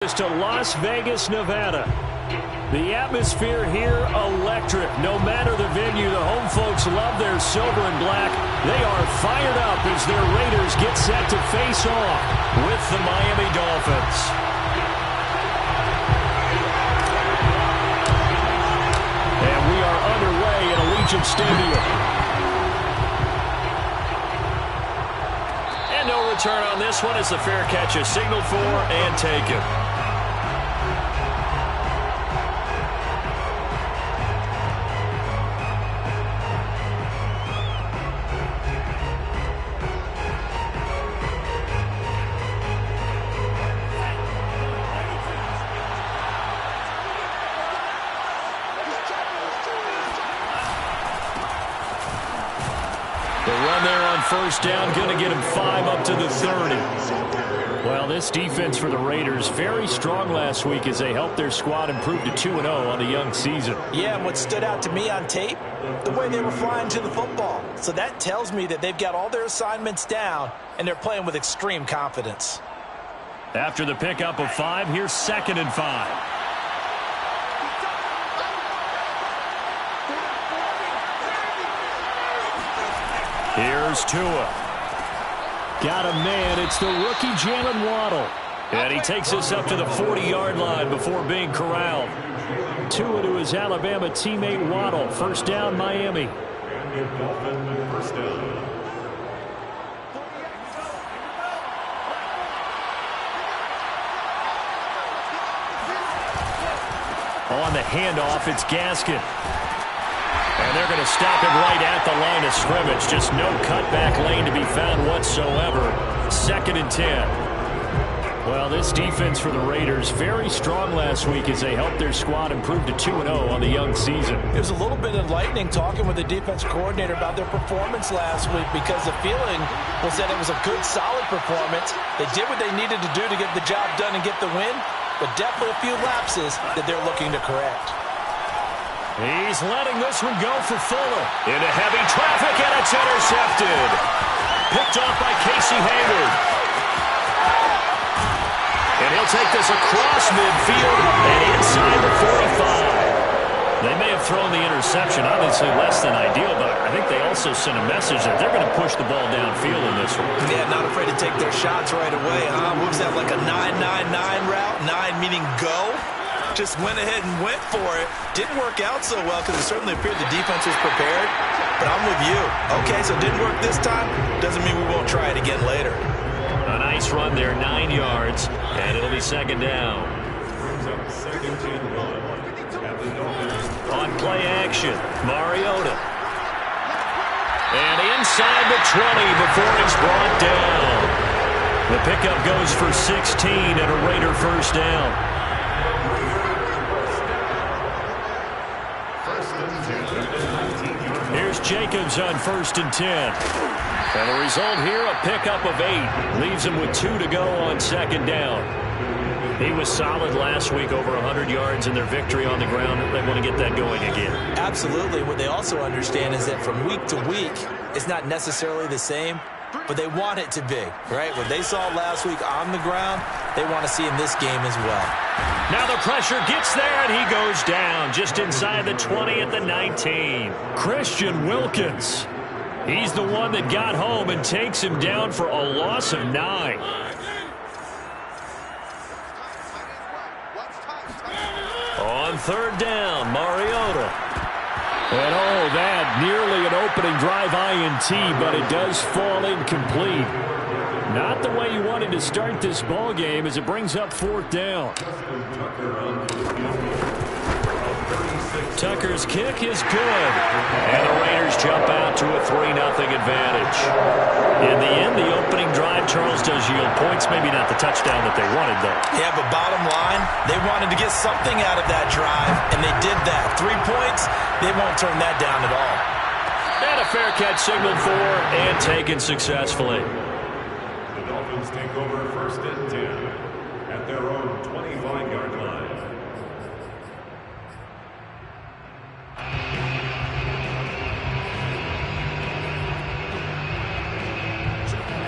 Raiders to Las Vegas, Nevada. The atmosphere here, electric. No matter the venue, the home folks love their silver and black. They are fired up as their Raiders get set to face off with the Miami Dolphins. And we are underway at Allegiant Stadium. And no return on this one as the fair catch is signaled for and taken. First down, going to get him 5 up to the 30. Well, this defense for the Raiders, very strong last week as they helped their squad improve to 2-0 on the young season. Yeah, and what stood out to me on tape, the way they were flying to the football. So that tells me that they've got all their assignments down, and they're playing with extreme confidence. After the pickup of 5, here's 2nd and 5. Here's Tua. Got a man. It's the rookie Jalen Waddle. And he takes us up to the 40-yard line before being corralled. Tua to his Alabama teammate Waddle. First down, Miami. First down. On the handoff, it's Gaskin. And they're going to stop him right at the line of scrimmage. Just no cutback lane to be found whatsoever. 2nd and 10. Well, this defense for the Raiders, very strong last week as they helped their squad improve to 2-0 on the young season. It was a little bit enlightening talking with the defense coordinator about their performance last week because the feeling was that it was a good, solid performance. They did what they needed to do to get the job done and get the win, but definitely a few lapses that they're looking to correct. He's letting this one go for Fuller. Into heavy traffic, and it's intercepted. Picked off by Casey Hayward. And he'll take this across midfield and inside the 45. They may have thrown the interception, obviously less than ideal, but I think they also sent a message that they're going to push the ball downfield in this one. Yeah, not afraid to take their shots right away, huh? What was that, like a 9-9-9 route? 9 meaning go? Just went ahead and went for it. Didn't work out so well because it certainly appeared the defense was prepared. But I'm with you. Okay, so it didn't work this time. Doesn't mean we won't try it again later. A nice run there, 9 yards, and it'll be 2nd down. On play action, Mariota. And inside the 20 before he's brought down. The pickup goes for 16 and a Raider first down. Here's Jacobs on 1st and 10. And the result here, a pickup of 8. Leaves him with 2 to go on 2nd down. He was solid last week, over 100 yards in their victory on the ground. They want to get that going again. Absolutely. What they also understand is that from week to week, it's not necessarily the same, but they want it to be, right? What they saw last week on the ground, they want to see in this game as well. Now the pressure gets there, and he goes down just inside the 20 at the 19. Christian Wilkins. He's the one that got home and takes him down for a loss of 9. On 3rd down, Mariota. And oh, that nearly an opening drive INT, but it does fall incomplete. Not the way you wanted to start this ball game as it brings up 4th down. Tucker's kick is good. And the Raiders jump out to a 3-0 advantage. In the end, the opening drive, Charles, does yield points. Maybe not the touchdown that they wanted, though. Yeah, but bottom line, they wanted to get something out of that drive, and they did that. 3 points, they won't turn that down at all. And a fair catch signaled for and taken successfully. The Dolphins take over 1st and 10 at their own 25-yard line.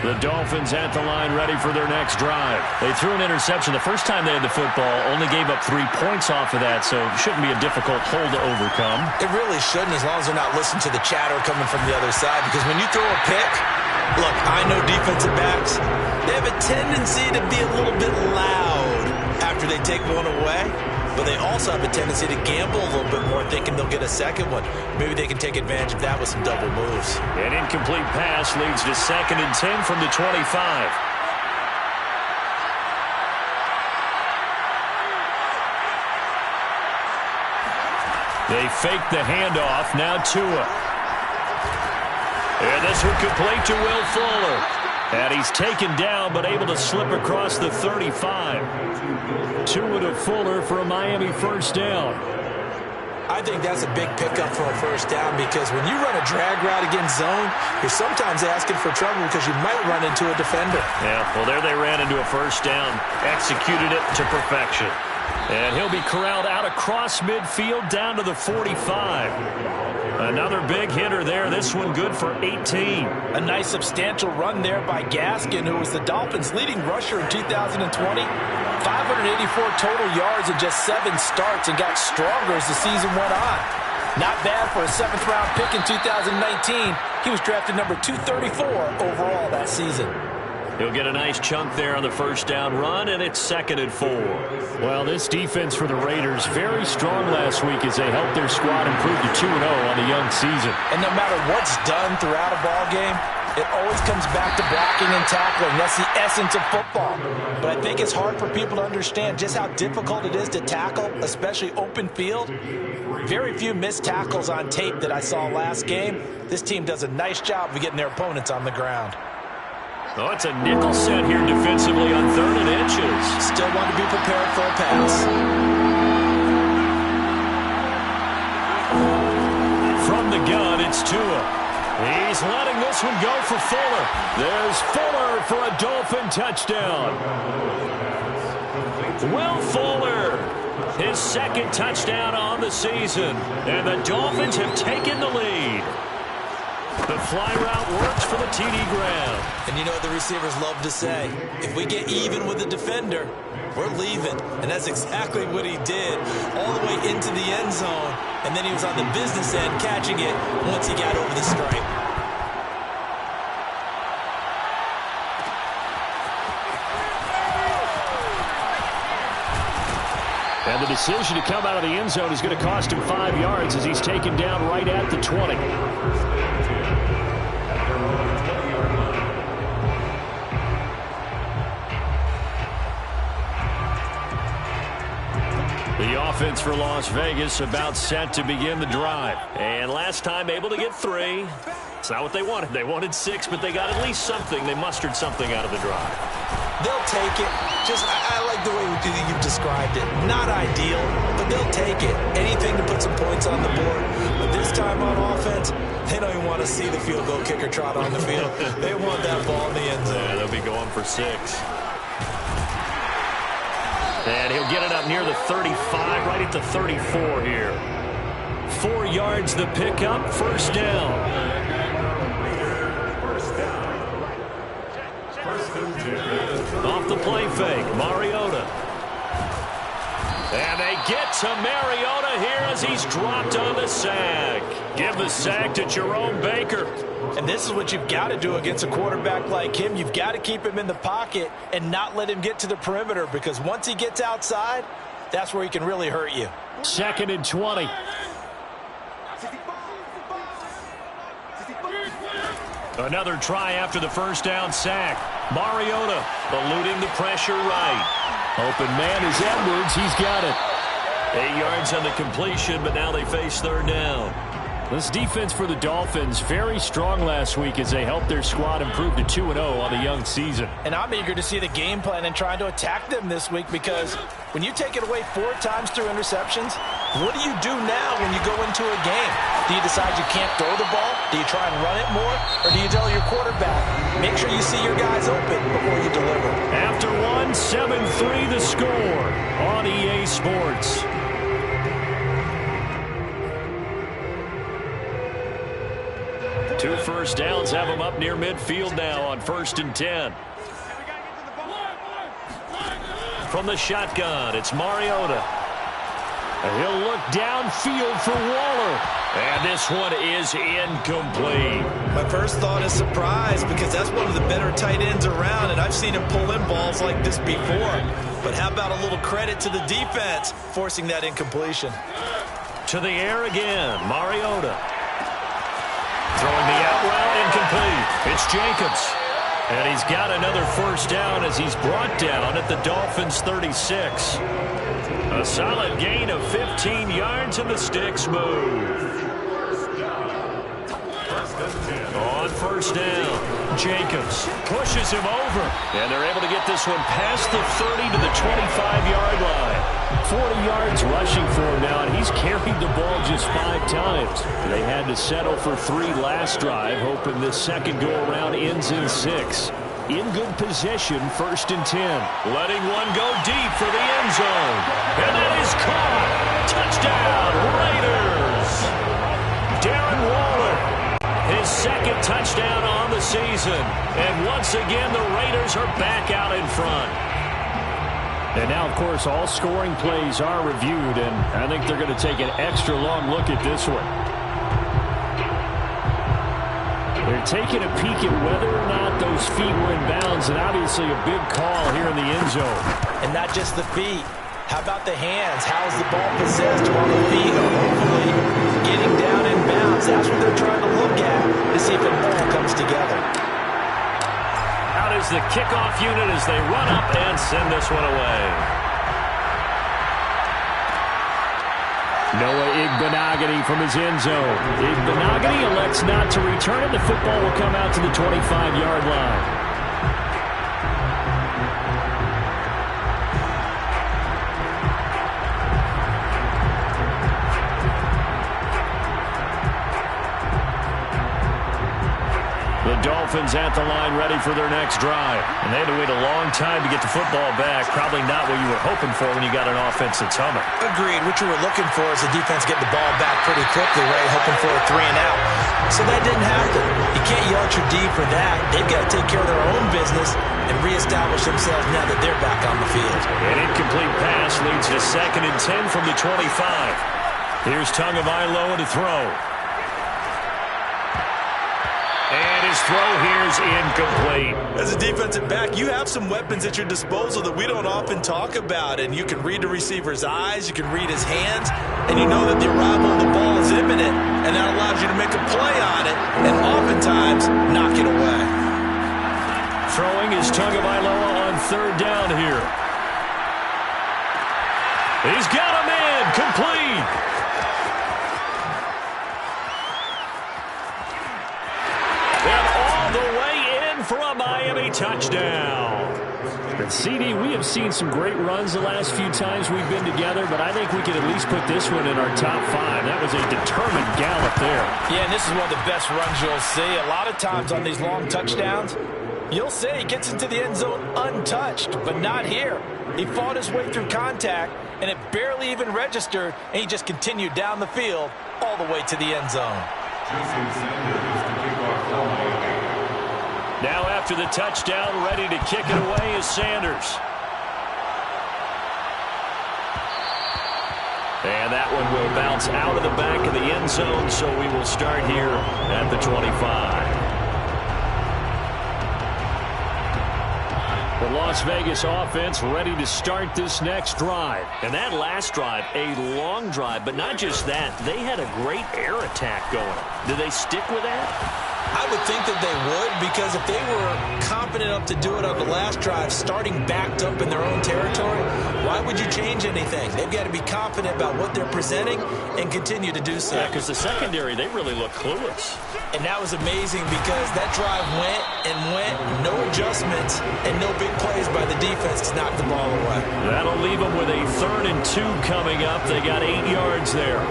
The Dolphins at the line ready for their next drive. They threw an interception the first time they had the football, only gave up 3 points off of that, so it shouldn't be a difficult hole to overcome. It really shouldn't, as long as they're not listening to the chatter coming from the other side, because when you throw a pick, look, I know defensive backs, they have a tendency to be a little bit loud after they take one away. But they also have a tendency to gamble a little bit more, thinking they'll get a second one. Maybe they can take advantage of that with some double moves. An incomplete pass leads to 2nd and 10 from the 25. They fake the handoff. Now Tua. And this one complete to Will Fuller. And he's taken down, but able to slip across the 35. Tua to Fuller for a Miami first down. I think that's a big pickup for a first down, because when you run a drag route against zone, you're sometimes asking for trouble because you might run into a defender. Yeah, well, there they ran into a first down. Executed it to perfection. And he'll be corralled out across midfield down to the 45. Another big hitter there. This one good for 18. A nice substantial run there by Gaskin, who was the Dolphins' leading rusher in 2020. 584 total yards in just 7 starts, and got stronger as the season went on. Not bad for a 7th-round pick in 2019. He was drafted number 234 overall that season. He'll get a nice chunk there on the first down run, and it's 2nd and 4. Well, this defense for the Raiders, very strong last week as they helped their squad improve to 2-0 on the young season. And no matter what's done throughout a ball game, it always comes back to blocking and tackling. That's the essence of football. But I think it's hard for people to understand just how difficult it is to tackle, especially open field. Very few missed tackles on tape that I saw last game. This team does a nice job of getting their opponents on the ground. Oh, it's a nickel set here defensively on 3rd and inches. Still want to be prepared for a pass. From the gun, it's Tua. He's letting this one go for Fuller. There's Fuller for a Dolphin touchdown. Will Fuller, his 2nd touchdown on the season. And the Dolphins have taken the lead. The fly route works for the TD Graham. And you know what the receivers love to say? If we get even with the defender, we're leaving. And that's exactly what he did, all the way into the end zone. And then he was on the business end catching it once he got over the stripe. And the decision to come out of the end zone is going to cost him 5 yards as he's taken down right at the 20. The offense for Las Vegas about set to begin the drive. And last time able to get 3. It's not what they wanted. They wanted 6, but they got at least something. They mustered something out of the drive. They'll take it. I like the way you've described it. Not ideal, but they'll take it. Anything to put some points on the board. But this time on offense, they don't even want to see the field goal kicker trot on the field. They want that ball in the end zone. Yeah, they'll be going for 6. And he'll get it up near the 35, right at the 34 here. 4 yards the pickup, first down. Off the play fake, Mariota. And they get to Mariota here as he's dropped on the sack. Give the sack to Jerome Baker. And this is what you've got to do against a quarterback like him. You've got to keep him in the pocket and not let him get to the perimeter, because once he gets outside, that's where he can really hurt you. 2nd and 20. Another try after the first down sack. Mariota eluding the pressure right. Open man is Edwards. He's got it. 8 yards on the completion, but now they face 3rd down. This defense for the Dolphins, very strong last week as they helped their squad improve to 2-0 on the young season. And I'm eager to see the game plan and trying to attack them this week, because when you take it away 4 times through interceptions, what do you do now when you go into a game? Do you decide you can't throw the ball? Do you try and run it more? Or do you tell your quarterback, make sure you see your guys open before you deliver? After 7-3 the score on EA Sports. first downs have them up near midfield now on 1st and 10. From the shotgun, it's Mariota. And he'll look downfield for Waller. And this one is incomplete. My first thought is surprise because that's one of the better tight ends around, and I've seen him pull in balls like this before. But how about a little credit to the defense forcing that incompletion? To the air again, Mariota. Throwing the out route, incomplete. It's Jacobs. And he's got another first down as he's brought down at the Dolphins' 36. A solid gain of 15 yards and the sticks move. On first down, Jacobs pushes him over. And they're able to get this one past the 30 to the 25-yard line. 40 yards rushing for him now, and he's carried the ball just 5 times. They had to settle for 3 last drive, hoping this second go-around ends in 6. In good position, 1st and 10. Letting one go deep for the end zone. And that is caught. Touchdown, Raiders. Darren Waller, his second touchdown on the season. And once again, the Raiders are back out in front. And now, of course, all scoring plays are reviewed, and I think they're going to take an extra long look at this one. They're taking a peek at whether or not those feet were in bounds, and obviously a big call here in the end zone. And not just the feet. How about the hands? How is the ball possessed while the feet are hopefully getting down in bounds? That's what they're trying to look at to see if it all comes together. Out is the kickoff unit as they run up and send this one away. Noah Igbenogany from his end zone. Igbenogany elects not to return it. The football will come out to the 25-yard line. The Dolphins at the line ready for their next drive. And they had to wait a long time to get the football back. Probably not what you were hoping for when you got an offense that's humming. Agreed. What you were looking for is the defense getting the ball back pretty quickly, right? Hoping for a 3 and out. So that didn't happen. You can't yell at your D for that. They've got to take care of their own business and reestablish themselves now that they're back on the field. An incomplete pass leads to 2nd and 10 from the 25. Here's Tagovailoa to throw. And his throw here is incomplete. As a defensive back, you have some weapons at your disposal that we don't often talk about. And you can read the receiver's eyes, you can read his hands, and you know that the arrival of the ball is imminent. And that allows you to make a play on it and oftentimes knock it away. Throwing is Tagovailoa on 3rd down here. He's got him in. Complete. For a Miami touchdown. But CD, we have seen some great runs the last few times we've been together, but I think we can at least put this one in our top 5. That was a determined gallop there. Yeah, and this is one of the best runs you'll see. A lot of times on these long touchdowns, you'll say he gets into the end zone untouched, but not here. He fought his way through contact, and it barely even registered, and he just continued down the field all the way to the end zone. Now after the touchdown, ready to kick it away is Sanders. And that one will bounce out of the back of the end zone, so we will start here at the 25. The Las Vegas offense ready to start this next drive. And that last drive, a long drive, but not just that. They had a great air attack going. Do they stick with that? I would think that they would, because if they were confident enough to do it on the last drive, starting backed up in their own territory, why would you change anything? They've got to be confident about what they're presenting and continue to do so. Yeah, because the secondary, they really look clueless. And that was amazing because that drive went and went, no adjustments, and no big plays by the defense to knock the ball away. That'll leave them with a 3rd and 2 coming up. They got 8 yards there.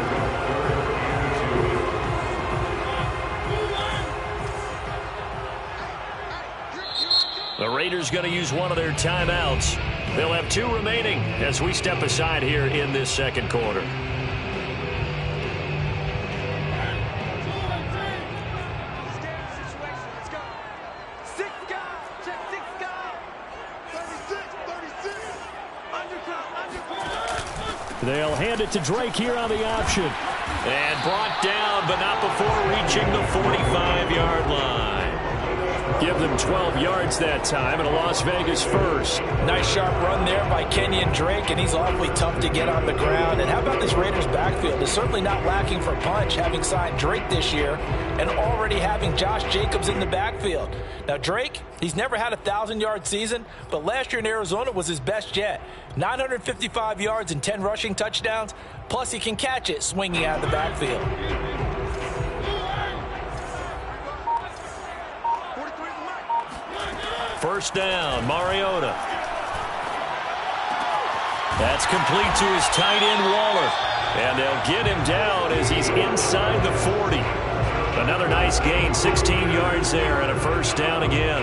The Raiders going to use one of their timeouts. They'll have 2 remaining as we step aside here in this second quarter. They'll hand it to Drake here on the option. And brought down, but not before reaching the 45-yard line. Give them 12 yards that time, and a Las Vegas first. Nice sharp run there by Kenyon Drake, and he's awfully tough to get on the ground. And how about this Raiders backfield? It's certainly not lacking for punch, having signed Drake this year and already having Josh Jacobs in the backfield. Now, Drake, he's never had a 1,000-yard season, but last year in Arizona was his best yet. 955 yards and 10 rushing touchdowns, plus he can catch it swinging out of the backfield. First down, Mariota. That's complete to his tight end, Waller. And they'll get him down as he's inside the 40. Another nice gain, 16 yards there, and a first down again.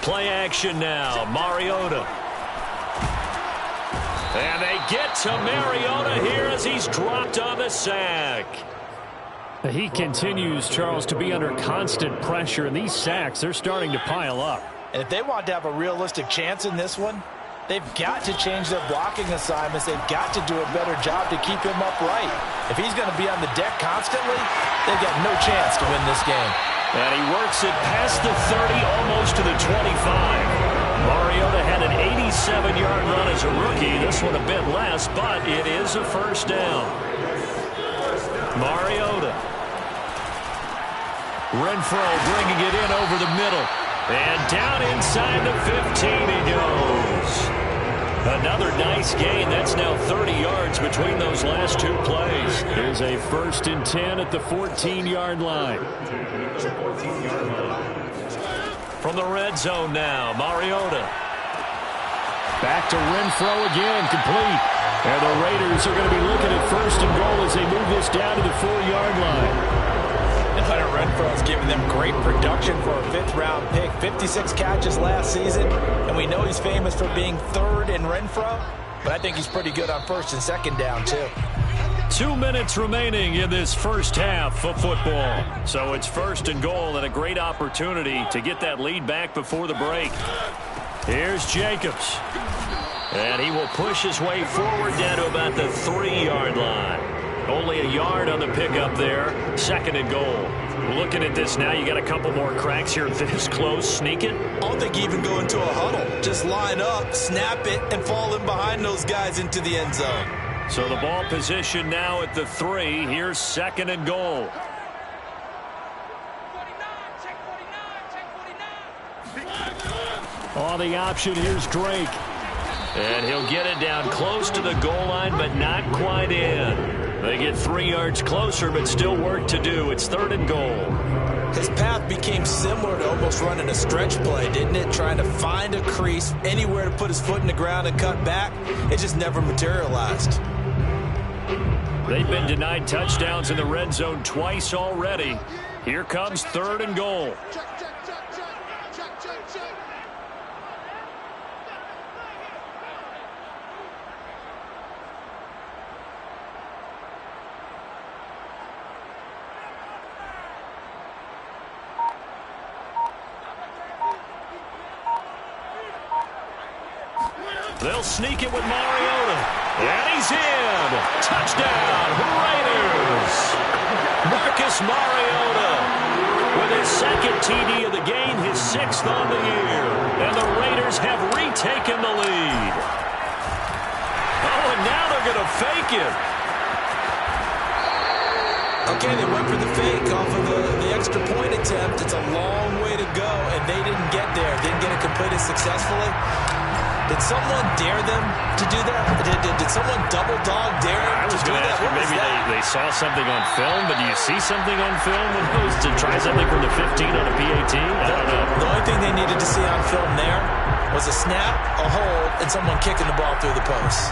Play action now, Mariota. And they get to Mariota here as he's dropped on the sack. He continues, Charles, to be under constant pressure, and these sacks, they're starting to pile up. And if they want to have a realistic chance in this one, they've got to change their blocking assignments. They've got to do a better job to keep him upright. If he's going to be on the deck constantly, they've got no chance to win this game. And he works it past the 30, almost to the 25. Mariota had an 87-yard run as a rookie. This one a bit less, but it is a first down. Mariota. Renfro bringing it in over the middle. And down inside the 15 he goes. Another nice gain. That's now 30 yards between those last two plays. Here's a 1st and 10 at the 14-yard line. From the red zone now, Mariota. Back to Renfro again, complete. And the Raiders are going to be looking at 1st and goal as they move this down to the 4-yard line. And Hunter Renfro has given them great production for a 5th-round pick. 56 catches last season, and we know he's famous for being 3rd in Renfro, but I think he's pretty good on 1st and 2nd down, too. 2 minutes remaining in this first half of football. So it's 1st and goal and a great opportunity to get that lead back before the break. Here's Jacobs. And he will push his way forward down to about the 3-yard line. Only a yard on the pickup there. 2nd and goal. Looking at this now, you got a couple more cracks here this close. Sneak it. I don't think you even go into a huddle. Just line up, snap it, and fall in behind those guys into the end zone. So the ball position now at the 3. Here's 2nd and goal. On the option, here's Drake. And he'll get it down close to the goal line, but not quite in. They get 3 yards closer, but still work to do. It's 3rd and goal. His path became similar to almost running a stretch play, didn't it? Trying to find a crease, anywhere to put his foot in the ground and cut back. It just never materialized. They've been denied touchdowns in the red zone twice already. Here comes 3rd and goal. They'll sneak it with Mariota. And he's in. Touchdown, Raiders. Marcus Mariota with his 2nd TD of the game, his 6th on the year. And the Raiders have retaken the lead. Oh, and now they're going to fake it. Okay, they went for the fake off of the extra point attempt. It's a long way to go, and they didn't get there. Didn't get it completed successfully. Did someone dare them to do that? Did someone double dog dare them to do that? Maybe they saw something on film, but do you see something on film when it was to try something from the 15 on a PAT? I don't know. The only thing they needed to see on film there was a snap, a hold, and someone kicking the ball through the post.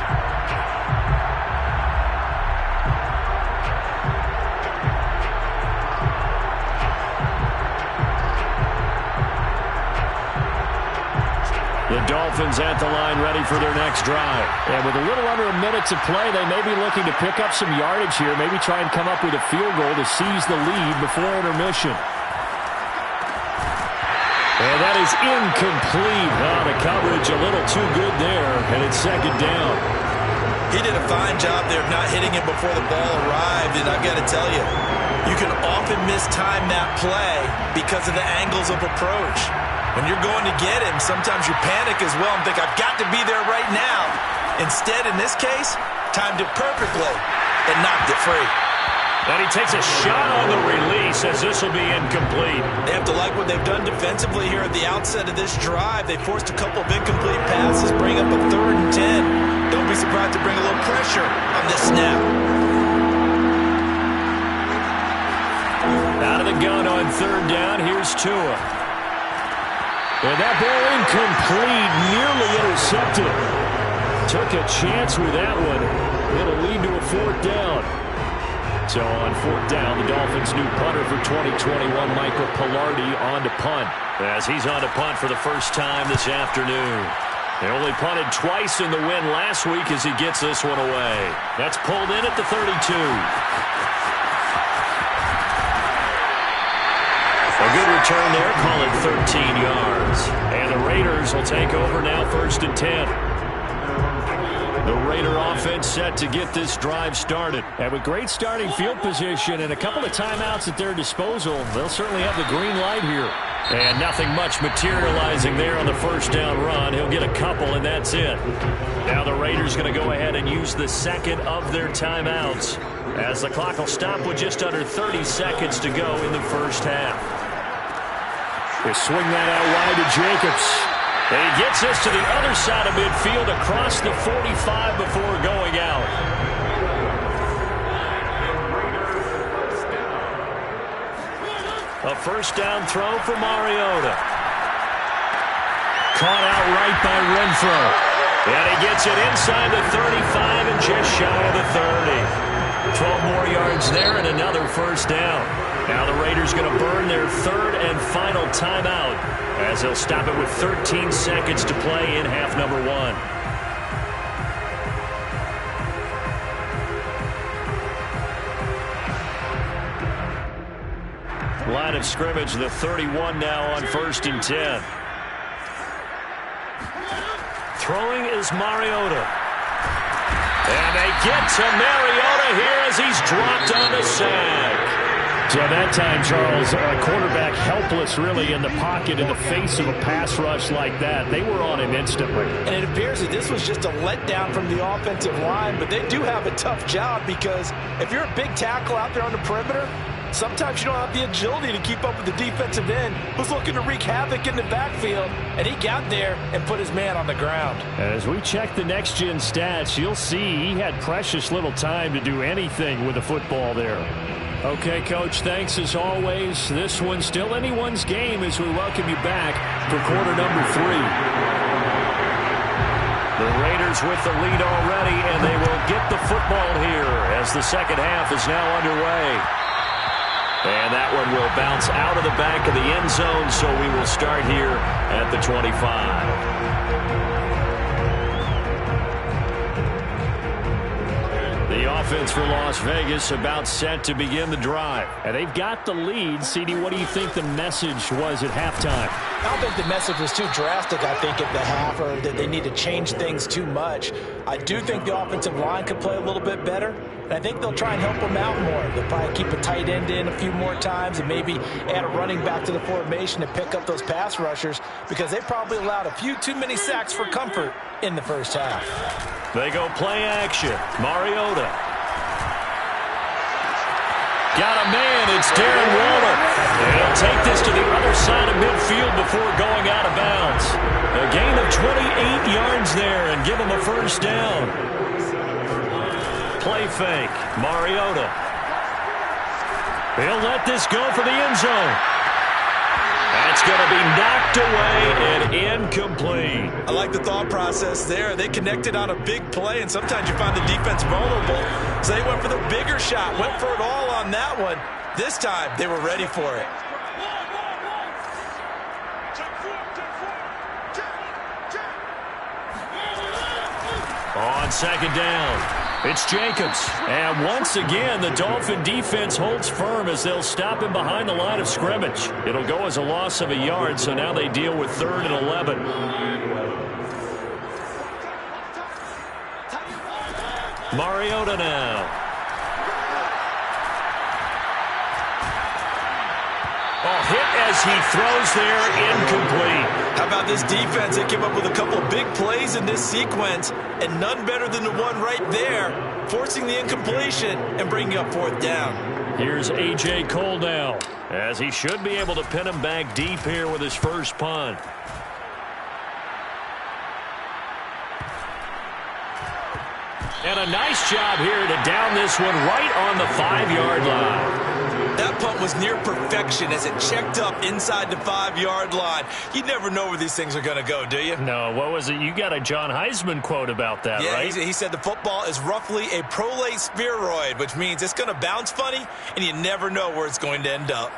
The Dolphins at the line ready for their next drive. And with a little under a minute to play, they may be looking to pick up some yardage here, maybe try and come up with a field goal to seize the lead before intermission. And that is incomplete. Well, the coverage a little too good there, and it's second down. He did a fine job there of not hitting him before the ball arrived, and I've got to tell you, you can often mistime that play because of the angles of approach. When you're going to get him, sometimes you panic as well and think, I've got to be there right now. Instead, in this case, timed it perfectly and knocked it free. And he takes a shot on the release as this will be incomplete. They have to like what they've done defensively here at the outset of this drive. They forced a couple of incomplete passes, bring up a 3rd and 10. Don't be surprised to bring a little pressure on this snap. Out of the gun on 3rd down, here's Tua. And that ball incomplete, nearly intercepted. Took a chance with that one. It'll lead to a 4th down. So on 4th down, the Dolphins' new punter for 2021, Michael Pilardi, on to punt. As he's on to punt for the first time this afternoon. They only punted twice in the win last week as he gets this one away. That's pulled in at the 32. A good return there, call it 13 yards. And the Raiders will take over now, 1st and 10. The Raider offense set to get this drive started. And with great starting field position and a couple of timeouts at their disposal, they'll certainly have the green light here. And nothing much materializing there on the 1st down run. He'll get a couple, and that's it. Now the Raiders going to go ahead and use the 2nd of their timeouts, as the clock will stop with just under 30 seconds to go in the first half. They swing that out wide to Jacobs. And he gets this to the other side of midfield across the 45 before going out. A 1st down throw for Mariota. Caught out right by Renfro. And he gets it inside the 35 and just shy of the 30. 12 more yards there and another 1st down. Now the Raiders going to burn their 3rd and final timeout, as they'll stop it with 13 seconds to play in half number 1. Line of scrimmage, the 31 now on 1st and 10. Throwing is Mariota. And they get to Mariota here as he's dropped on the sack. So that time, Charles, a quarterback helpless really in the pocket in the face of a pass rush like that. They were on him instantly. And it appears that this was just a letdown from the offensive line, but they do have a tough job because if you're a big tackle out there on the perimeter, sometimes you don't have the agility to keep up with the defensive end who's looking to wreak havoc in the backfield, and he got there and put his man on the ground. As we check the next-gen stats, you'll see he had precious little time to do anything with the football there. Okay, Coach, thanks as always. This one's still anyone's game as we welcome you back for quarter number 3. The Raiders with the lead already, and they will get the football here as the second half is now underway. And that one will bounce out of the back of the end zone, so we will start here at the 25. The offense for Las Vegas about set to begin the drive. And they've got the lead. CD, what do you think the message was at halftime? I don't think the message was too drastic, I think, at the half, or that they need to change things too much. I do think the offensive line could play a little bit better, and I think they'll try and help them out more. They'll probably keep a tight end in a few more times and maybe add a running back to the formation to pick up those pass rushers, because they probably allowed a few too many sacks for comfort in the first half. They go play action. Mariota. Got a man. It's Darren Waller. And he'll take this to the other side of midfield before going out of bounds. A gain of 28 yards there and give him a first down. Play fake. Mariota. He'll let this go for the end zone. That's going to be knocked away and incomplete. I like the thought process there. They connected on a big play, and sometimes you find the defense vulnerable. So they went for the bigger shot, went for it all on that one. This time, they were ready for it. On second down, It's Jacobs. And once again, the Dolphin defense holds firm as they'll stop him behind the line of scrimmage. It'll go as a loss of a yard, so now they deal with 3rd and 11. Mariota now. Hit as he throws there, incomplete. How about this defense? They came up with a couple of big plays in this sequence, and none better than the one right there, forcing the incompletion and bringing up 4th down. Here's A.J. Cole now, as he should be able to pin him back deep here with his first punt. And a nice job here to down this one right on the 5-yard line. That punt was near perfection as it checked up inside the 5-yard line. You never know where these things are going to go, do you? No, what was it? You got a John Heisman quote about that, right? Yeah, he said the football is roughly a prolate spheroid, which means it's going to bounce funny, and you never know where it's going to end up.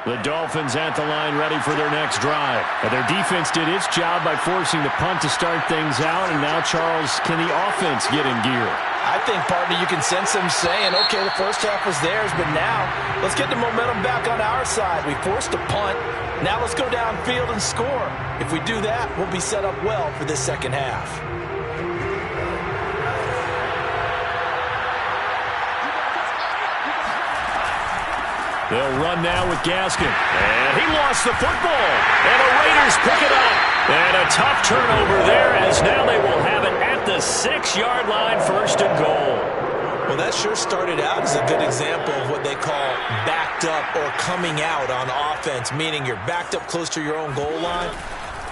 The Dolphins at the line ready for their next drive. And their defense did its job by forcing the punt to start things out. And now, Charles, can the offense get in gear? I think, partner, you can sense them saying, okay, the first half was theirs, but now let's get the momentum back on our side. We forced a punt. Now let's go downfield and score. If we do that, we'll be set up well for this second half. They'll run now with Gaskin. And he lost the football. And the Raiders pick it up. And a tough turnover there as now they will have it at the 6-yard line, 1st and goal. Well, that sure started out as a good example of what they call backed up or coming out on offense, meaning you're backed up close to your own goal line.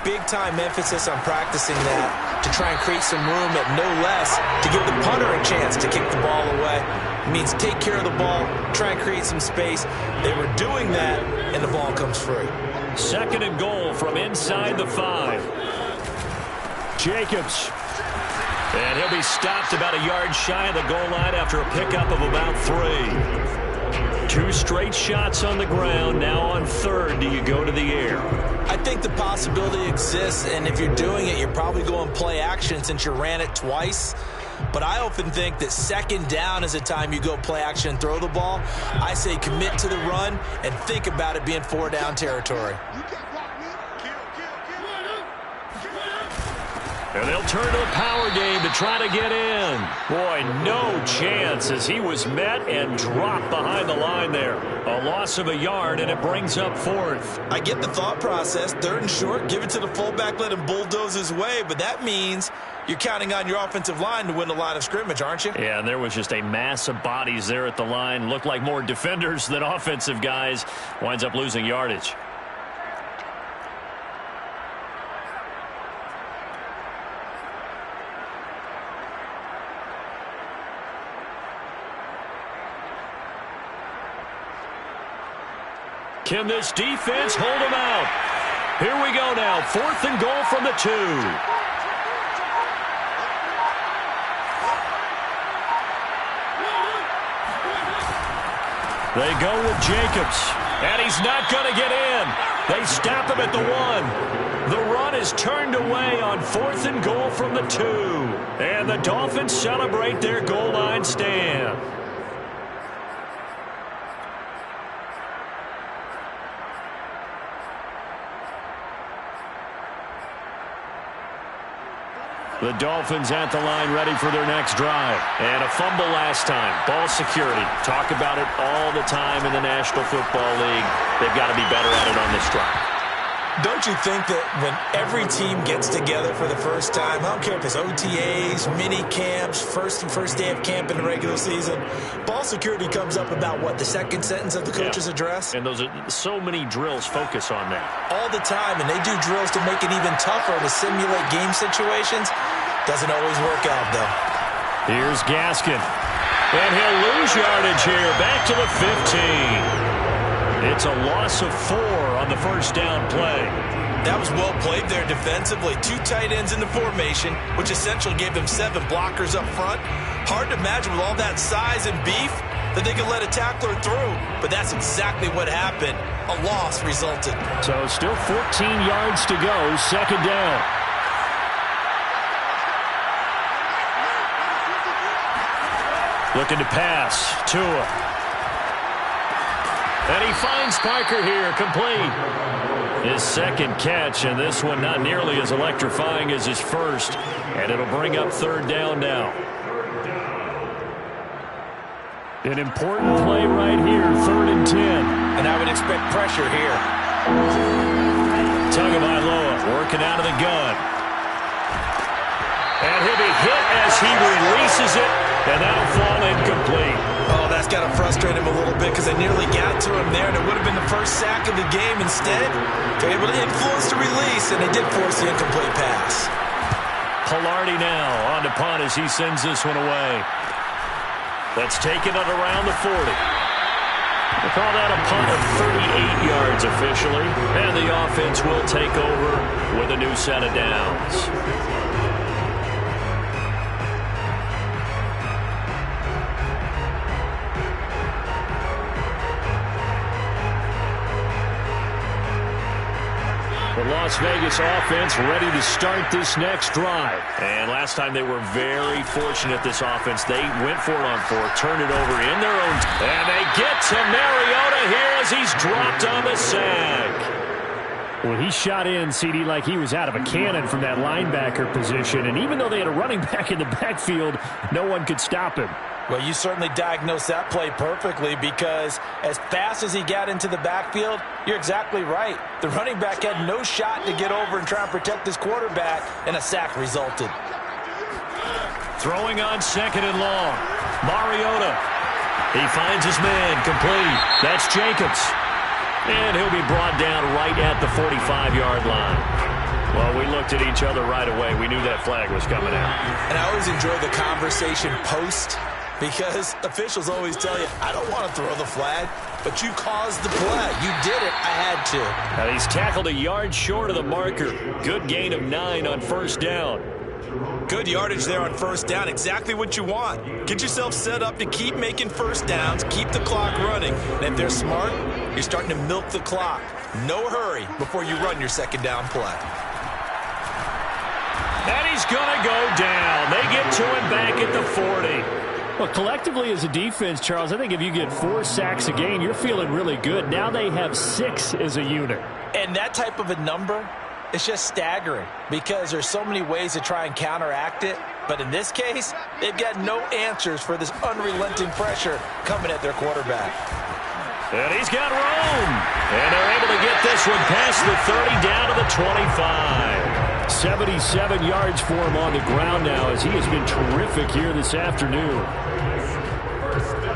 Big-time emphasis on practicing that to try and create some room at no less to give the punter a chance to kick the ball away. It means take care of the ball, try and create some space. They were doing that, and the ball comes free. 2nd and goal from inside the 5. Jacobs. And he'll be stopped about a yard shy of the goal line after a pickup of about 3. 2 straight shots on the ground. Now on 3rd, do you go to the air? I think the possibility exists, and if you're doing it, you're probably going play action since you ran it twice. But I often think that 2nd down is a time you go play action and throw the ball. I say commit to the run and think about it being 4-down territory. And they'll turn to the power game to try to get in. Boy, no chance as he was met and dropped behind the line there. A loss of a yard, and it brings up 4th. I get the thought process. 3rd and short, give it to the fullback, let him bulldoze his way. But that means you're counting on your offensive line to win the line of scrimmage, aren't you? Yeah, and there was just a mass of bodies there at the line. Looked like more defenders than offensive guys. Winds up losing yardage. Can this defense hold him out? Here we go now. 4th and goal from the 2. They go with Jacobs. And he's not going to get in. They stop him at the 1. The run is turned away on 4th and goal from the 2. And the Dolphins celebrate their goal line stand. The Dolphins at the line ready for their next drive. And a fumble last time. Ball security. Talk about it all the time in the National Football League. They've got to be better at it on this drive. Don't you think that when every team gets together for the first time, I don't care if it's OTAs, mini camps, first day of camp in the regular season, ball security comes up about what, the 2nd sentence of the coach's address? And those are so many drills focus on that. All the time, and they do drills to make it even tougher to simulate game situations. Doesn't always work out, though. Here's Gaskin. And he'll lose yardage here, back to the 15. It's a loss of 4 on the 1st down play. That was well played there defensively. 2 tight ends in the formation, which essentially gave them 7 blockers up front. Hard to imagine with all that size and beef that they could let a tackler through. But that's exactly what happened. A loss resulted. So still 14 yards to go, 2nd down. Looking to pass. Tua. And he finds Parker here, complete. His second catch, and this one not nearly as electrifying as his first. And it'll bring up third down now. An important play right here, 3rd and 10. And I would expect pressure here. Tagovailoa working out of the gun. And he'll be hit as he releases it, and that'll fall incomplete. Oh, that's got to frustrate him a little bit because they nearly got to him there, and it would have been the first sack of the game. Instead, they're able to influence the release, and they did force the incomplete pass. Pilardi now on to punt as he sends this one away. That's taken it around the 40. We'll call that a punt of 38 yards officially, and the offense will take over with a new set of downs. The Las Vegas offense ready to start this next drive. And last time they were very fortunate, this offense. They went for it on 4, turned it over in their own. And they get to Mariota here as he's dropped on the sack. Well, he shot in, CD, like he was out of a cannon from that linebacker position. And even though they had a running back in the backfield, no one could stop him. Well, you certainly diagnosed that play perfectly because as fast as he got into the backfield, you're exactly right. The running back had no shot to get over and try and protect his quarterback, and a sack resulted. Throwing on 2nd and long. Mariota. He finds his man, complete. That's Jacobs. And he'll be brought down right at the 45-yard line. Well, we looked at each other right away. We knew that flag was coming out. And I always enjoy the conversation post because officials always tell you, I don't want to throw the flag, but you caused the play. You did it. I had to. Now he's tackled a yard short of the marker. Good gain of 9 on 1st down. Good yardage there on 1st down. Exactly what you want. Get yourself set up to keep making 1st downs, keep the clock running. And if they're smart, you're starting to milk the clock. No hurry before you run your 2nd down play. And he's going to go down. They get to him back at the 40. Well, collectively as a defense, Charles, I think if you get 4 sacks a game, you're feeling really good. Now they have 6 as a unit. And that type of a number, it's just staggering because there's so many ways to try and counteract it. But in this case, they've got no answers for this unrelenting pressure coming at their quarterback. And he's got room. And they're able to get this one past the 30 down to the 25. 77 yards for him on the ground now as he has been terrific here this afternoon. First down.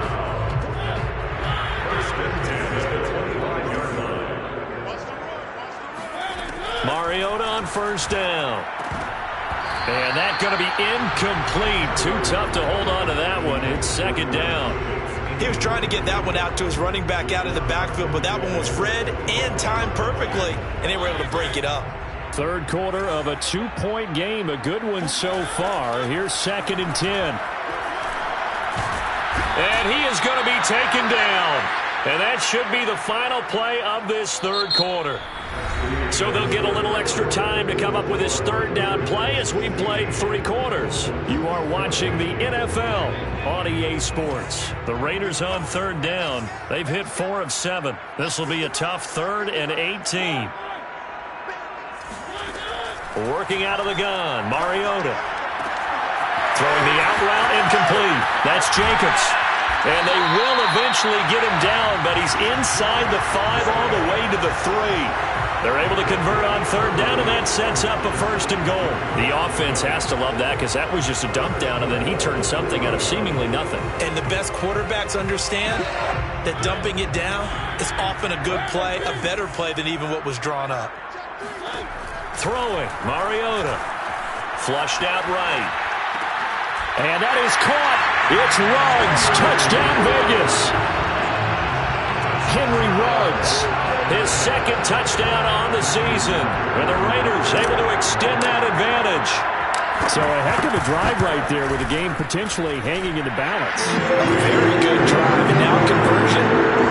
First and 10 at the 25-yard line. Mariota on 1st down. And that's going to be incomplete. Too tough to hold on to that one. It's 2nd down. He was trying to get that one out to his running back out in the backfield, but that one was read and timed perfectly, and they were able to break it up. 3rd quarter of a 2-point game. A good one so far. Here's 2nd and 10. And he is going to be taken down. And that should be the final play of this 3rd quarter. So they'll get a little extra time to come up with his 3rd down play as we played 3 quarters. You are watching the NFL on EA Sports. The Raiders on 3rd down. They've hit 4 of 7. This will be a tough 3rd and 18. Working out of the gun, Mariota. Throwing the out route incomplete. That's Jacobs. And they will eventually get him down, but he's inside the 5 all the way to the 3. They're able to convert on 3rd down, and that sets up a 1st and goal. The offense has to love that because that was just a dump down, and then he turned something out of seemingly nothing. And the best quarterbacks understand that dumping it down is often a good play, a better play than even what was drawn up. Throwing, Mariota. Flushed out right. And that is caught. It's Ruggs. Touchdown, Vegas. Henry Ruggs. His 2nd touchdown on the season. And the Raiders able to extend that advantage. So a heck of a drive right there with the game potentially hanging in the balance. A very good drive, and now conversion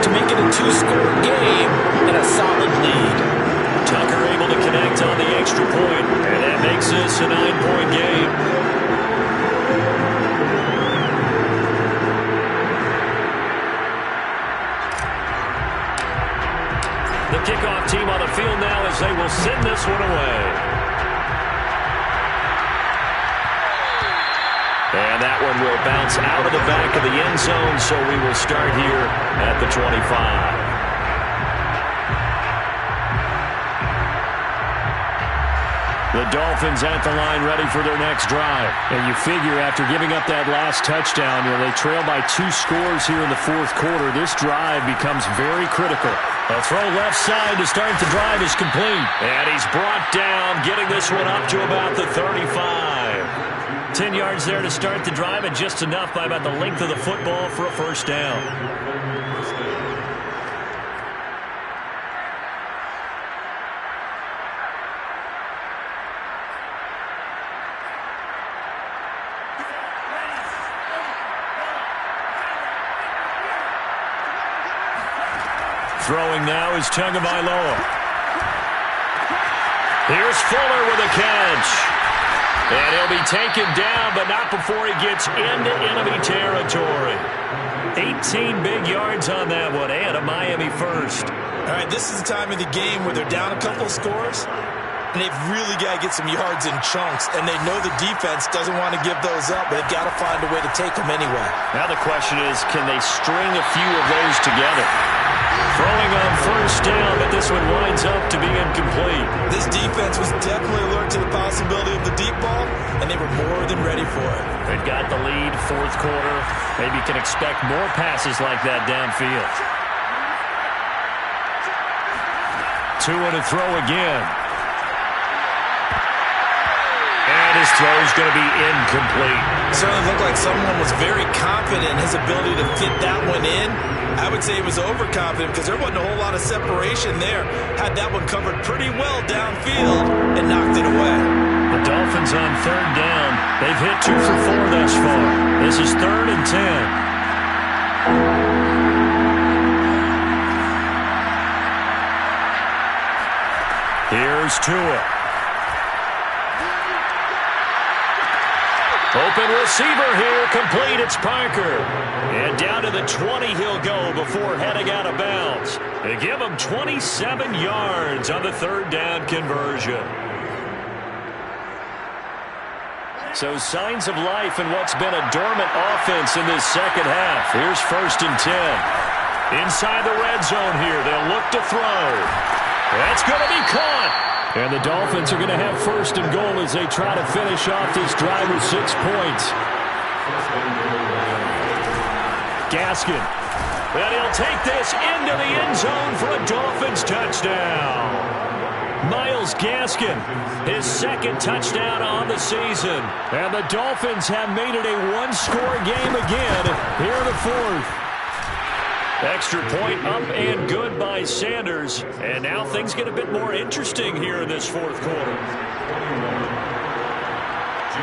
to make it a 2-score game and a solid lead. Tucker able to connect on the extra point, and that makes this a 9-point game. kickoff team on the field now as they will send this one away. And that one will bounce out of the back of the end zone, so we will start here at the 25. The Dolphins at the line ready for their next drive. And you figure after giving up that last touchdown, they trail by 2 scores here in the fourth quarter. This drive becomes very critical. A throw left side to start the drive is complete. And he's brought down, getting this one up to about the 35. 10 yards there to start the drive, and just enough by about the length of the football for a first down. Throwing now is Tagovailoa. Here's Fuller with a catch. And he'll be taken down, but not before he gets into enemy territory. 18 big yards on that one, and a Miami first. All right, this is the time of the game where they're down a couple of scores, and they've really got to get some yards in chunks, and they know the defense doesn't want to give those up, but they've got to find a way to take them anyway. Now the question is, can they string a few of those together? Throwing on first down, but this one winds up to be incomplete. This defense was definitely alert to the possibility of the deep ball, and they were more than ready for it. They've got the lead, fourth quarter. Maybe can expect more passes like that downfield. 2 and a throw again. And his throw is going to be incomplete. Certainly looked like someone was very confident in his ability to fit that one in. I would say he was overconfident because there wasn't a whole lot of separation there. Had that one covered pretty well downfield and knocked it away. The Dolphins on third down. They've hit 2 for 4 thus far. This is 3rd and 10. Here's Tua. Open receiver here, complete, it's Parker. And down to the 20 he'll go before heading out of bounds. They give him 27 yards on the third down conversion. So signs of life in what's been a dormant offense in this second half. Here's 1st and 10. Inside the red zone here, they'll look to throw. That's going to be caught. And the Dolphins are going to have 1st and goal as they try to finish off this drive with 6 points. Gaskin. And he'll take this into the end zone for a Dolphins touchdown. Miles Gaskin, his 2nd touchdown on the season. And the Dolphins have made it a 1-score game again here in the 4th. Extra point up and good by Sanders. And now things get a bit more interesting here in this 4th quarter.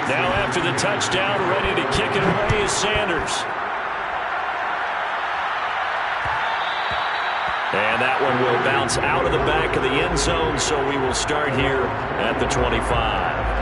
Now after the touchdown, ready to kick it away is Sanders. And that one will bounce out of the back of the end zone, so we will start here at the 25.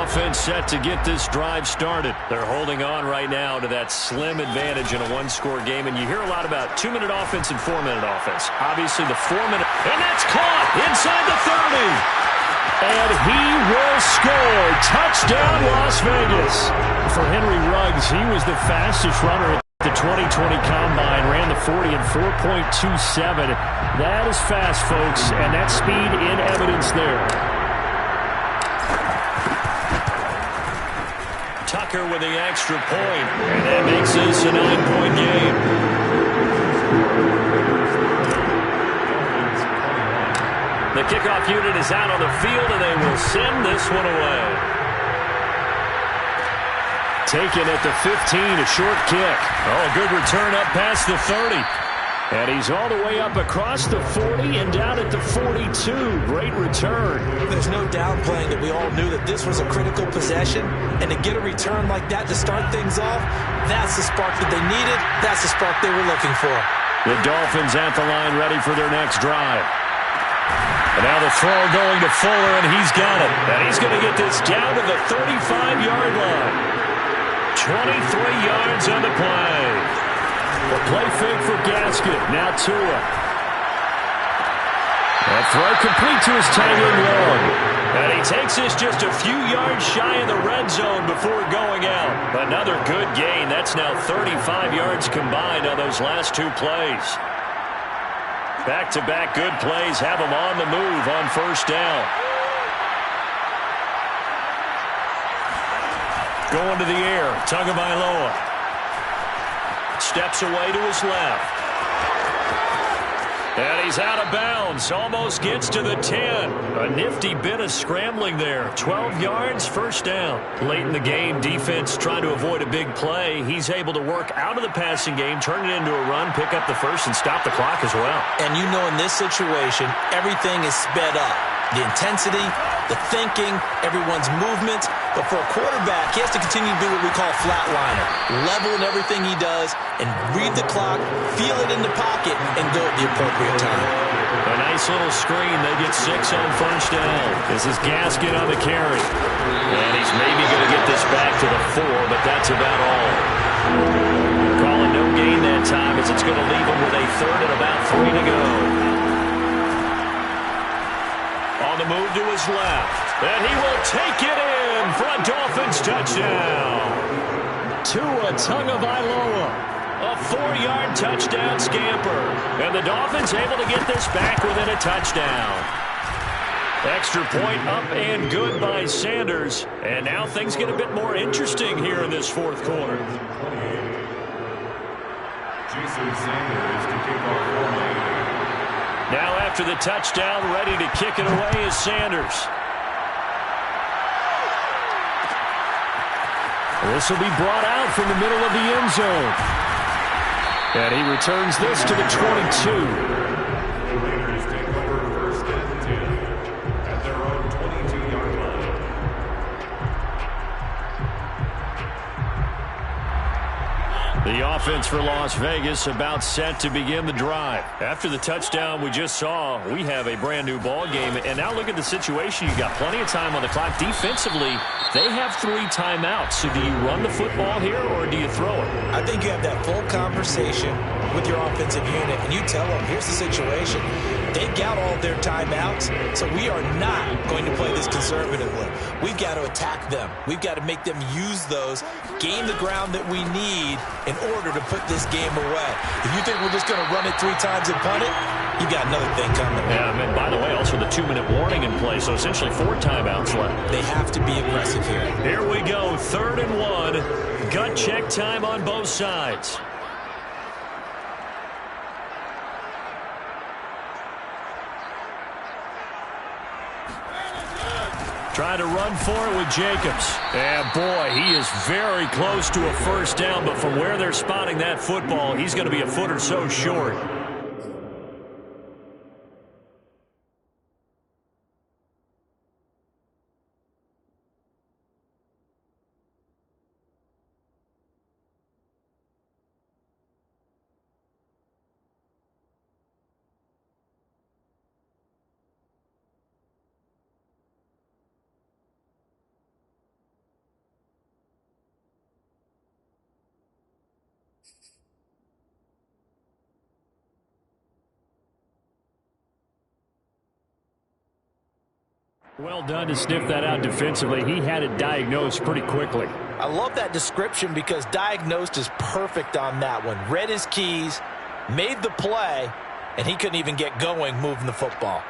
Offense set to get this drive started. They're holding on right now to that slim advantage in a 1-score game, and you hear a lot about 2-minute offense and 4-minute offense. Obviously the 4-minute, and that's caught inside the 30. And he will score. Touchdown, Las Vegas. For Henry Ruggs, he was the fastest runner at the 2020 Combine, ran the 40 in 4.27. That is fast, folks, and that speed in evidence there. Tucker with the extra point, and that makes this a 9-point game. The kickoff unit is out on the field, and they will send this one away. Taken at the 15, a short kick. Oh, good return up past the 30. And he's all the way up across the 40 and down at the 42. Great return. There's no downplaying that we all knew that this was a critical possession. And to get a return like that to start things off, that's the spark that they needed. That's the spark they were looking for. The Dolphins at the line ready for their next drive. And now the throw going to Fuller, and he's got it. And he's going to get this down to the 35-yard line. 23 yards on the play. The play fake for Gaskin. Now Tua. That throw complete to his tight end long. And he takes this just a few yards shy of the red zone before going out. Another good gain. That's now 35 yards combined on those last two plays. Back-to-back good plays have him on the move on first down. Going to the air, Tagovailoa. Steps away to his left. And he's out of bounds. Almost gets to the 10. A nifty bit of scrambling there. 12 yards, first down. Late in the game, defense trying to avoid a big play. He's able to work out of the passing game, turn it into a run, pick up the first, and stop the clock as well. And you know in this situation, everything is sped up. The intensity, the thinking, everyone's movement. But for a quarterback, he has to continue to do what we call flatliner. Level in everything he does and read the clock, feel it in the pocket, and go at the appropriate time. A nice little screen. They get 6 on first down. This is Gaskin on the carry. And he's maybe going to get this back to the 4, but that's about all. Calling no gain that time as it's going to leave him with a third and about 3 to go. On the move to his left. And he will take it in for a Dolphins touchdown. Tua Tagovailoa. A 4-yard touchdown scamper. And the Dolphins able to get this back within a touchdown. Extra point up and good by Sanders. And now things get a bit more interesting here in this fourth quarter. Jason Sanders to kick off for Miami. Now after the touchdown, ready to kick it away is Sanders. This will be brought out from the middle of the end zone. And he returns this to the 22. The Raiders take over first and 10 at their own 22-yard line. The offense for Las Vegas about set to begin the drive. After the touchdown we just saw, we have a brand new ball game. And now look at the situation. You've got plenty of time on the clock. Defensively, they have 3 timeouts. So do you run the football here or do you throw it? I think you have that full conversation with your offensive unit, and you tell them, here's the situation. They've got all of their timeouts, so we are not going to play this conservatively. We've got to attack them. We've got to make them use those, gain the ground that we need in order to put this game away. If you think we're just going to run it 3 times and punt it, you got another thing coming. Yeah, and by the way, also the 2-minute warning in play, so essentially 4 timeouts left. They have to be aggressive here. Here we go, 3rd and 1. Gut check time on both sides. Trying to run for it with Jacobs. And boy, he is very close to a first down, but from where they're spotting that football, he's going to be a foot or so short. Well done to sniff that out defensively. He had it diagnosed pretty quickly. I love that description because diagnosed is perfect on that one. Read his keys, made the play, and he couldn't even get going moving the football.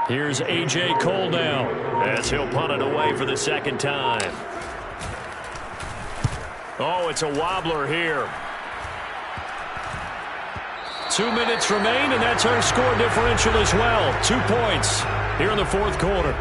Here's A.J. Cole now as he'll punt it away for the second time. Oh, it's a wobbler here. 2 minutes remain, and that's our score differential as well. 2 points here in the fourth quarter.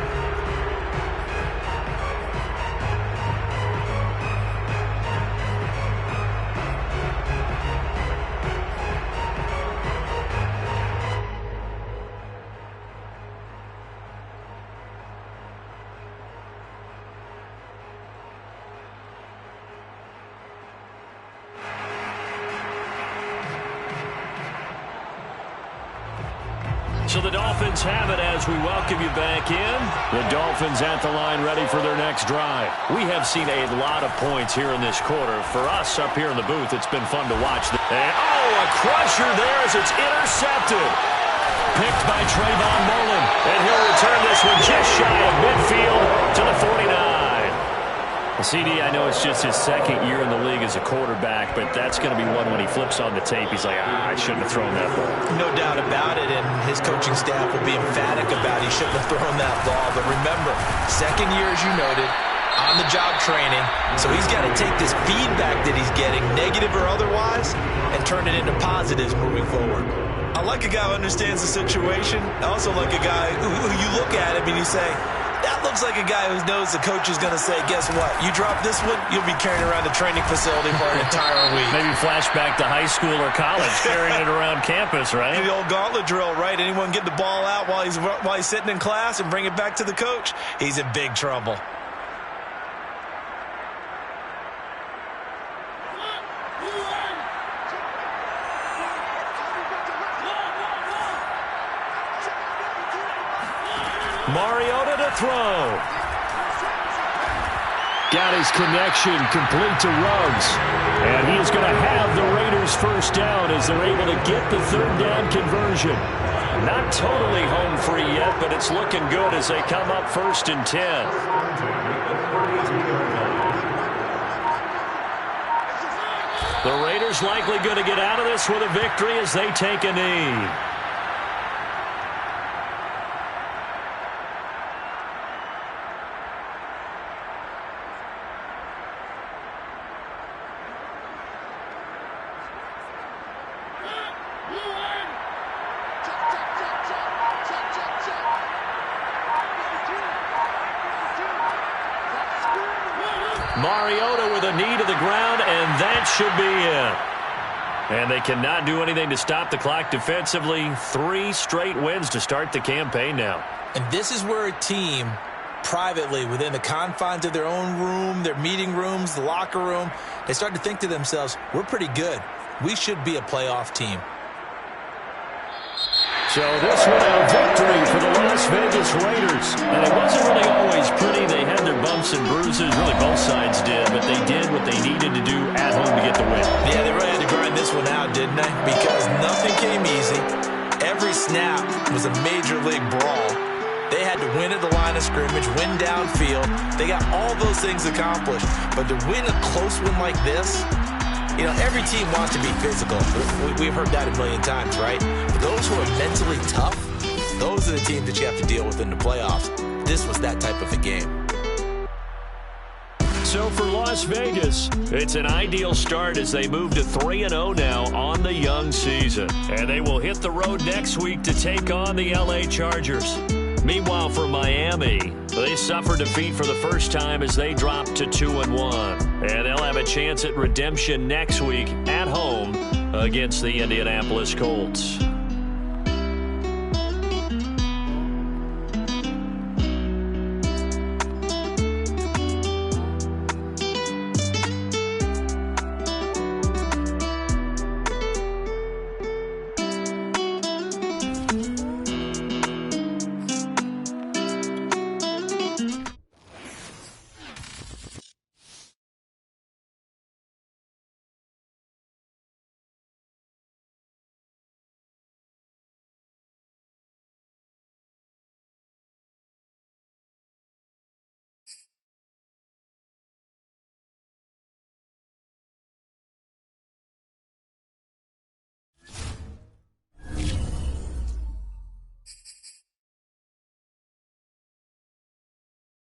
So the Dolphins have it as we welcome you back in. The Dolphins at the line ready for their next drive. We have seen a lot of points here in this quarter. For us up here in the booth, it's been fun to watch. And, a crusher there as it's intercepted. Picked by Trayvon Mullen. And he'll return this one just shy of midfield to the 49. CD, I know it's just his second year in the league as a quarterback, but that's going to be one when he flips on the tape. He's like, I shouldn't have thrown that ball. No doubt about it, and his coaching staff will be emphatic about he shouldn't have thrown that ball. But remember, second year, as you noted, on-the-job training, so he's got to take this feedback that he's getting, negative or otherwise, and turn it into positives moving forward. I like a guy who understands the situation. I also like a guy who you look at him and you say, that looks like a guy who knows the coach is going to say, guess what? You drop this one, you'll be carrying around the training facility for an entire week. Maybe flashback to high school or college, carrying it around campus, right? The old gauntlet drill, right? Anyone get the ball out while he's sitting in class and bring it back to the coach? He's in big trouble. Mariota to throw. Got his connection complete to Ruggs. And he is going to have the Raiders first down as they're able to get the third down conversion. Not totally home free yet, but it's looking good as they come up 1st and 10. The Raiders likely going to get out of this with a victory as they take a knee. Mariota with a knee to the ground, and that should be it. And they cannot do anything to stop the clock defensively. 3 straight wins to start the campaign now. And this is where a team, privately, within the confines of their own room, their meeting rooms, the locker room, they start to think to themselves, we're pretty good. We should be a playoff team. So this one a victory for the Las Vegas Raiders. And it wasn't really always pretty. They had their bumps and bruises. Really, both sides did. But they did what they needed to do at home to get the win. Yeah, they really had to grind this one out, didn't they? Because nothing came easy. Every snap was a major league brawl. They had to win at the line of scrimmage, win downfield. They got all those things accomplished. But to win a close one like this, you know, every team wants to be physical. We've heard that a million times, right? But those who are mentally tough, those are the teams that you have to deal with in the playoffs. This was that type of a game. So for Las Vegas, it's an ideal start as they move to 3-0 now on the young season. And they will hit the road next week to take on the LA Chargers. Meanwhile, for Miami, they suffered defeat for the first time as they dropped to 2-1. And they'll have a chance at redemption next week at home against the Indianapolis Colts.